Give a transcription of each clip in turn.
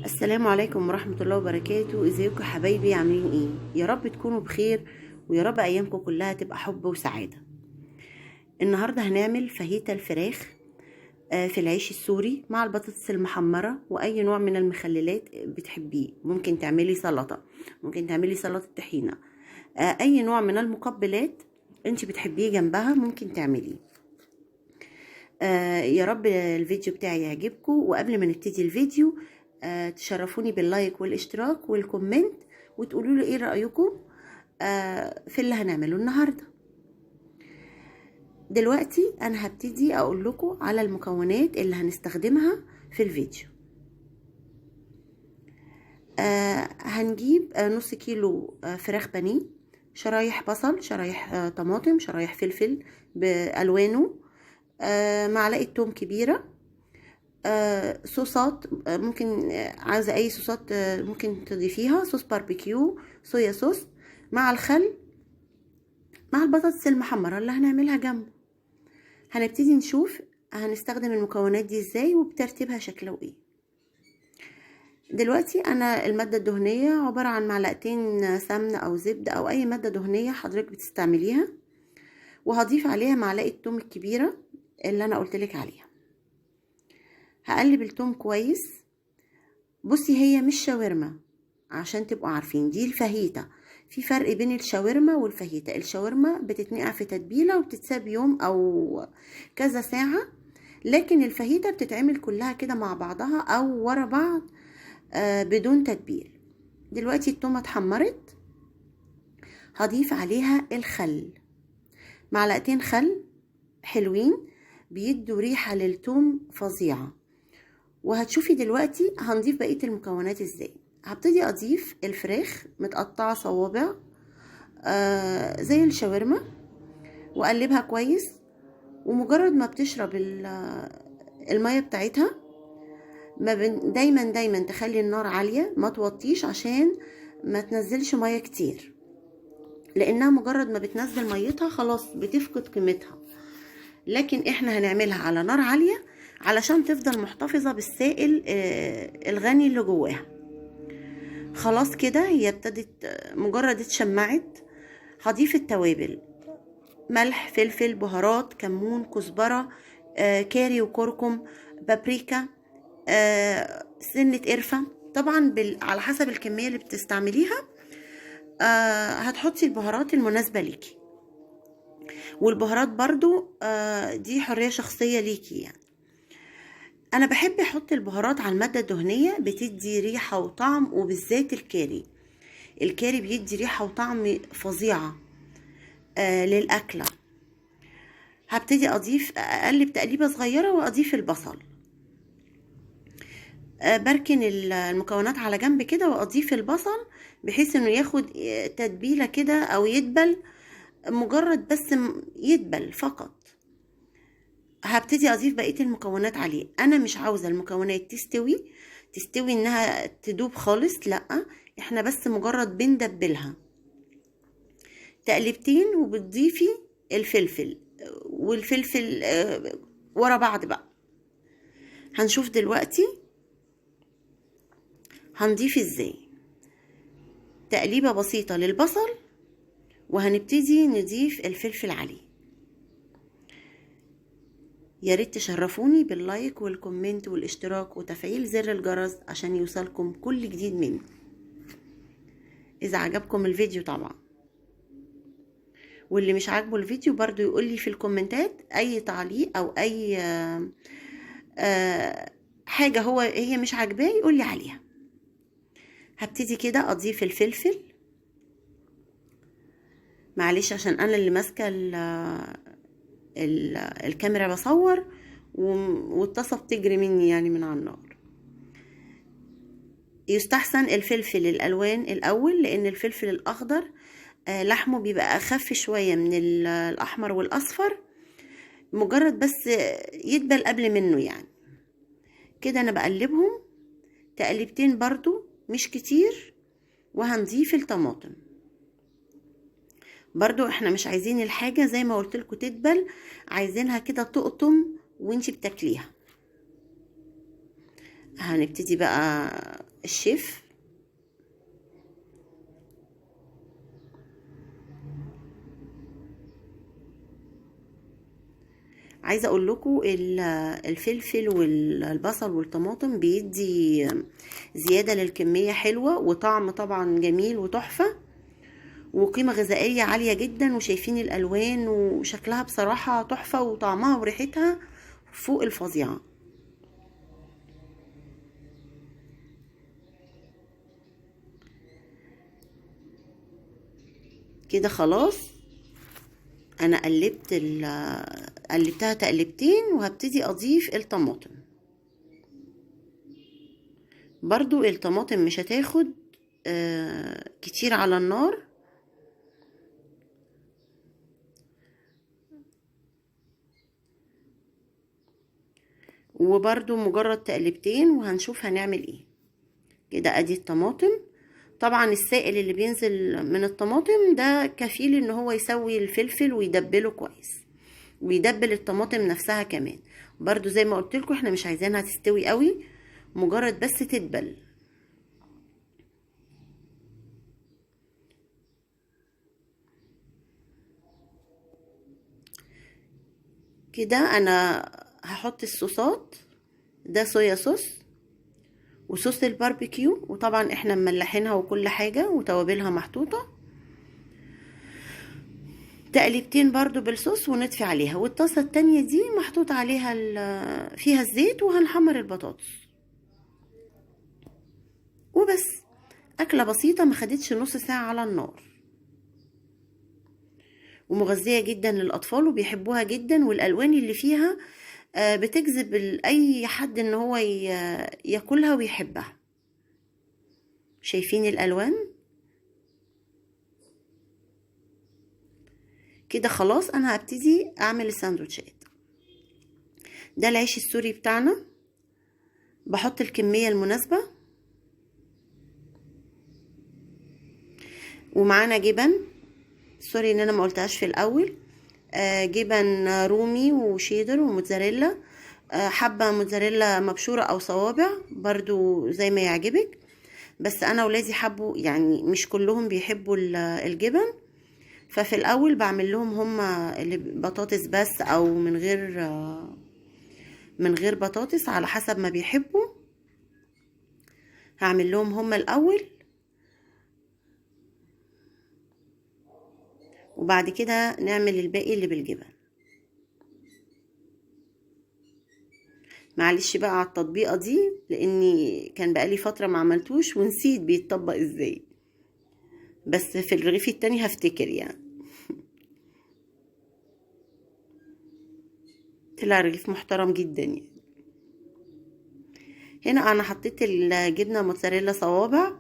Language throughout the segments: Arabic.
السلام عليكم ورحمة الله وبركاته. ازيكم يا حبايبي؟ عاملين ايه؟ يا رب تكونوا بخير، ويا رب ايامكم كلها تبقى حب وسعادة. النهاردة هنعمل فاهيتا الفراخ في العيش السوري مع البطاطس المحمرة واي نوع من المخللات بتحبيه. ممكن تعملي سلطة، ممكن تعملي سلطة طحينة، اي نوع من المقبلات انت بتحبيه جنبها ممكن تعمليه. يا رب الفيديو بتاعي يعجبكم. وقبل ما نبتدي الفيديو تشرفوني باللايك والاشتراك والكومنت، وتقولوا لي ايه رأيكم في اللي هنعمله النهاردة. دلوقتي انا هبتدي اقول لكم على المكونات اللي هنستخدمها في الفيديو. هنجيب نص كيلو فراخ بانيه، شرايح بصل، شرايح طماطم، شرايح فلفل بألوانه، معلقة توم كبيرة، صوصات ممكن عايزة اي صوصات ممكن تضيفيها، صوص باربيكيو، صويا صوص، مع الخل، مع البطاطس المحمرة اللي هنعملها جنبه. هنبتدي نشوف هنستخدم المكونات دي ازاي وبترتيبها شكله ايه. دلوقتي انا المادة الدهنية عبارة عن معلقتين سمنة او زبدة او اي مادة دهنية حضرتك بتستعمليها، وهضيف عليها معلقة توم الكبيرة اللي انا قلتلك عليها. هقلب التوم كويس. بصي، هي مش شاورما عشان تبقوا عارفين، دي الفاهيتا. في فرق بين الشاورما والفاهيتا. الشاورما بتتنقع في تتبيلة وبتتساب يوم او كذا ساعة، لكن الفاهيتا بتتعمل كلها كده مع بعضها او ورا بعض بدون تتبيل. دلوقتي التومة اتحمرت، هضيف عليها الخل، معلقتين خل حلوين بيدوا ريحة للتوم فظيعة. وهتشوفي دلوقتي هنضيف بقية المكونات ازاي. هبتدي اضيف الفراخ متقطعة صوابع زي الشاورما، واقلبها كويس. ومجرد ما بتشرب المية بتاعتها، دايما تخلي النار عالية، ما توطيش عشان ما تنزلش مية كتير، لانها مجرد ما بتنزل ميتها خلاص بتفقد قيمتها. لكن احنا هنعملها على نار عالية علشان تفضل محتفظة بالسائل الغني اللي جواها. خلاص كده هي ابتدت، مجرد اتشمعت. هضيف التوابل: ملح، فلفل، بهارات، كمون، كزبرة، كاري وكركم، بابريكا، سنة قرفة. طبعا على حسب الكمية اللي بتستعمليها هتحطي البهارات المناسبة ليكي. والبهارات برضو دي حرية شخصية ليكي يعني. انا بحب احط البهارات على المادة الدهنية، بتدي ريحة وطعم، وبالذات الكاري بيدي ريحة وطعم فظيعة للأكلة. هبتدي اقلب تقليبة صغيرة واضيف البصل. بركن المكونات على جنب كده واضيف البصل بحيث انه ياخد تتبيلة كده او يدبل، مجرد بس يدبل فقط. هبتدي اضيف بقية المكونات عليه. انا مش عاوزة المكونات تستوي انها تدوب خالص، لا، احنا بس مجرد بندبلها تقلبتين. وبتضيفي الفلفل والفلفل ورا بعض بقى. هنشوف دلوقتي هنضيف ازاي. تقليبة بسيطة للبصل، وهنبتدي نضيف الفلفل عليه. يا ريت تشرفوني باللايك والكومنت والاشتراك وتفعيل زر الجرس عشان يوصلكم كل جديد مني، اذا عجبكم الفيديو طبعا. واللي مش عاجبه الفيديو برضو يقولي في الكومنتات اي تعليق او اي حاجة هي مش عاجباه يقولي عليها. هبتدي كده اضيف الفلفل. معلش عشان انا اللي ماسكه الكاميرا بصور، والطاسه بتجري مني يعني من على النار. يستحسن الفلفل الالوان الاول، لان الفلفل الاخضر لحمه بيبقى اخف شويه من الاحمر والاصفر، مجرد بس يدبل قبل منه يعني. كده انا بقلبهم تقليبتين برضو مش كتير. وهنضيف الطماطم برضو. احنا مش عايزين الحاجة زي ما قلت لكم تدبل، عايزينها كده تقطم وانتي بتاكليها. هنبتدي بقى الشيف. عايزه اقول لكم الفلفل والبصل والطماطم بيدي زياده للكميه حلوه، وطعم طبعا جميل وتحفه، وقيمه غذائيه عاليه جدا. وشايفين الالوان وشكلها بصراحه تحفه، وطعمها وريحتها فوق الفظيعه. كده خلاص انا قلبتها تقلبتين، وهبتدي اضيف الطماطم. برضو الطماطم مش هتاخد كتير على النار، وبرضو مجرد تقلبتين وهنشوف هنعمل ايه. كده ادي الطماطم. طبعا السائل اللي بينزل من الطماطم ده كفيل ان هو يسوي الفلفل ويدبله كويس، ويدبل الطماطم نفسها كمان. برضو زي ما قلت لكم احنا مش عايزينها تستوي قوي، مجرد بس تدبل. كده انا هحط الصوصات. ده صويا صوص وصوص الباربيكيو، وطبعا احنا مملحينها وكل حاجة وتوابلها محطوطة. تقليبتين برضو بالصوص ونطفي عليها، والطاسة التانية دي محطوط عليها فيها الزيت، وهنحمر البطاطس وبس. أكلة بسيطة ما خدتش نص ساعة على النار، ومغذية جدا للأطفال وبيحبوها جدا، والألوان اللي فيها بتجذب أي حد إن هو ياكلها ويحبها. شايفين الألوان؟ كده خلاص أنا هبتدي أعمل الساندوتشات. ده العيش السوري بتاعنا، بحط الكمية المناسبة، ومعانا جبن. سوري ان انا ما قلتهاش في الاول. جبن رومي وشيدر وموتزاريلا. حبة موتزاريلا مبشورة او صوابع، برضو زي ما يعجبك. بس انا ولادي حبوا، يعني مش كلهم بيحبوا الجبن، ففي الاول بعمل لهم هما اللي بطاطس بس، او من غير بطاطس على حسب ما بيحبوا. هعمل لهم هما الاول، وبعد كده نعمل الباقي اللي بالجبن. معلش بقى على التطبيقة دي، لاني كان بقالي فترة ما عملتوش ونسيت بيتطبق ازاي، بس في الرغيف التاني هفتكر يعني. طلع رغيف محترم جدا يعني. هنا انا حطيت الجبنة موتزاريلا صوابع.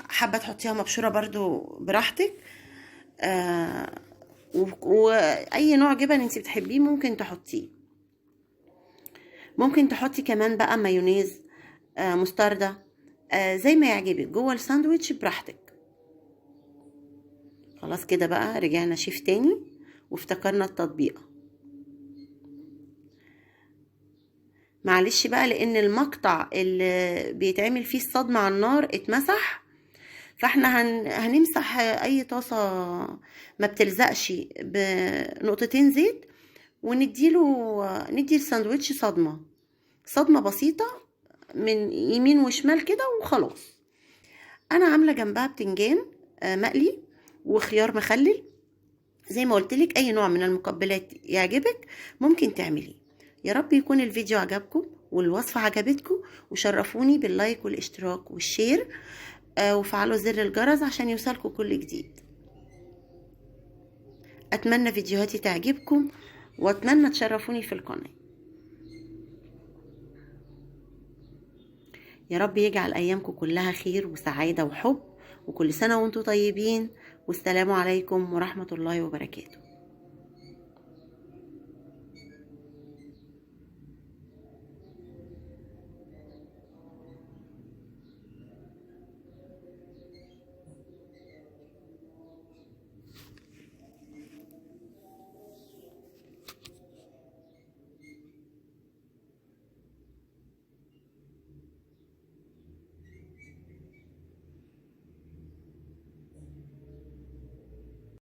حابة تحطيها مبشورة برضو براحتك. واي نوع جبن انت بتحبيه ممكن تحطيه. ممكن تحطي كمان بقى مايونيز، مستردة، زي ما يعجبك جوه الساندويتش براحتك. خلاص كده بقى رجعنا شيف تاني وافتكرنا التطبيقة. معلش بقى لان المقطع اللي بيتعمل فيه الصدمة على النار اتمسح، فاحنا هنمسح اي طاسة ما بتلزقش بنقطتين زيت، ندي الساندوتش صدمة بسيطة من يمين وشمال كده وخلاص. انا عاملة جنبها بتنجان مقلي وخيار مخلل. زي ما قلتلك اي نوع من المقبلات يعجبك ممكن تعمليه. يا رب يكون الفيديو عجبكم والوصفة عجبتكم، وشرفوني باللايك والاشتراك والشير، وفعلوا زر الجرس عشان يوصلكم كل جديد. اتمنى فيديوهاتي تعجبكم، واتمنى تشرفوني في القناة. يا رب يجعل ايامكم كلها خير وسعادة وحب، وكل سنة وانتم طيبين، والسلام عليكم ورحمة الله وبركاته.